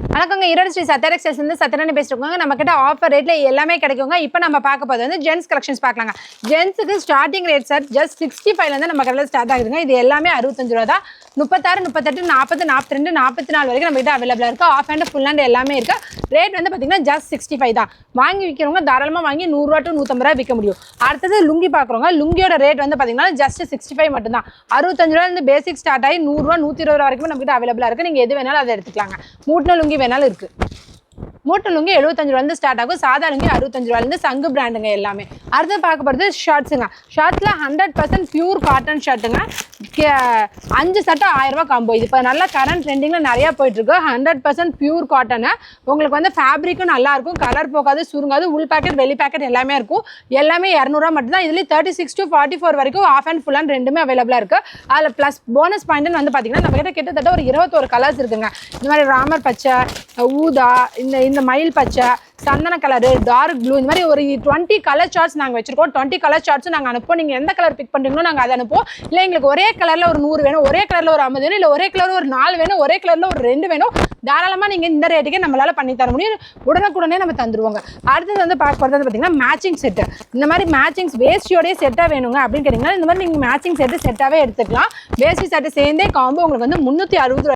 வணக்கங்க. ஈரோடு ஸ்ரீ சத்யா டெக்ஸ்டைல்ஸ் வந்து சத்யராணி பேசிருக்கோங்க. நம்ம கிட்ட ஆஃபர் ரேட்ல எல்லாமே கிடைக்குங்க. இப்போ நம்ம பார்க்க போது வந்து ஜென்ஸ் கலெக்ஷன்ஸ் பார்க்கலாங்க. ஜென்ஸுக்கு ஸ்டார்டிங் ரேட் சார் ஜஸ்ட் 65ல இருந்து நம்ம கடையில் ஸ்டார்ட் ஆகுதுங்க. இது எல்லாமே 65 ரூபா தான். 36, 38, 40, 42, 44 வரைக்கும் நம்ம கிட்ட அவைலபிளா இருக்கு. ஆஃப் ஹேண்ட் ஃபுல் ஹேண்ட் எல்லாமே இருக்கு. ரேட் வந்து பார்த்தீங்கன்னா ஜஸ்ட் 65 தான். வாங்கி விற்கிறவங்க தாராளமாக வாங்கி 100 ரூபா to 150 ரூபா விற்க முடியும். அடுத்தது லுங்கி பார்க்குறோங்க. லுங்கியோட ரேட் வந்து பார்த்தீங்கன்னா ஜஸ்ட் 65 மட்டும் தான். 65 ரூபா இருந்து பேசிக் ஸ்டார்ட் ஆகி 100 ரூபா 120 ரூபா வரைக்கும் நம்ம கிட்ட அவைலபிளா இருக்கு. நீங்க எது வேணாலும் அதை எடுத்துக்கலாங்க. மூட்டின லுங்கி வேணாலும் இருக்கு. மூட்டை லுங்கி 75 ரூபாயிலிருந்து ஸ்டார்ட் ஆகும். சாதா லுங்கி 65 ரூபாயிலிருந்து சங்கு பிராண்டுங்க எல்லாமே. அடுத்து பார்க்க போகிறது ஷர்ட்ஸுங்க. ஷர்ட்ஸில் 100% பியூர் காட்டன் ஷர்ட்டுங்க. 5 சட்டை 1000 ரூபா காம்போ. இது இப்போ நல்லா கரண்ட் ட்ரெண்டிங்கில் நிறையா போயிட்டுருக்கு. 100% பியூர் காட்டனு. உங்களுக்கு வந்து ஃபேப்ரிக்கும் நல்லாயிருக்கும், கலர் போகாது, சுருங்காது. உள் பேக்கெட் வெளி பேக்கெட் எல்லாமே இருக்கும். எல்லாமே 200 ரூபா மட்டும் தான். இதுலேயும் 36 to 44 வரைக்கும் ஆஃப் அண்ட் ஃபுல் அண்ட் ரெண்டுமே அவைலபிளாக இருக்குது. அதில் ப்ளஸ் போனஸ் பாயிண்ட்னு வந்து பார்த்தீங்கன்னா நம்ம கிட்டத்தட்ட ஒரு 21 கலர்ஸ் இருக்குங்க. இந்த மாதிரி ராமர் பச்சை, ஊதா, இந்த மயில் பச்சை, சந்தன கலரு, டார்க் ப்ளூ, இந்த மாதிரி ஒரு 20 கலர் சார்ட்ஸ் நாங்கள் வச்சுருக்கோம். 20 கலர் சார்ட்ஸும் நாங்கள் அனுப்போம். நீங்கள் எந்த கலர் பிக் பண்ணுறீங்களோ நாங்கள் அதை அனுப்போம். இல்லை எங்களுக்கு ஒரே கலரில் ஒரு 100 வேணும், ஒரே கலரில் ஒரு 50 வேணும், இல்லை ஒரே கலரில் ஒரு 4 வேணும், ஒரே கலரில் ஒரு 2 வேணும், தாராளமாக நீங்கள் இந்த ரேட்டுக்கே நம்மளால் பண்ணி தர முடியும். உடனுக்குடனே நம்ம தந்துடுவோங்க. அடுத்தது வந்து பார்க்க போகிறது பார்த்தீங்கன்னா மேட்சிங் செட்டு. இந்த மாதிரி மேட்சிங்ஸ் வேஸ்டியோடய செட்டாக வேணுங்க அப்படின்னு கேட்டிங்கன்னா இந்த மாதிரி நீங்கள் மேட்சிங் செட்டாகவே எடுத்துக்கலாம். வேஸ்டி செட்டு சேர்ந்தே காம்போ உங்களுக்கு வந்து 360 ரூபாய்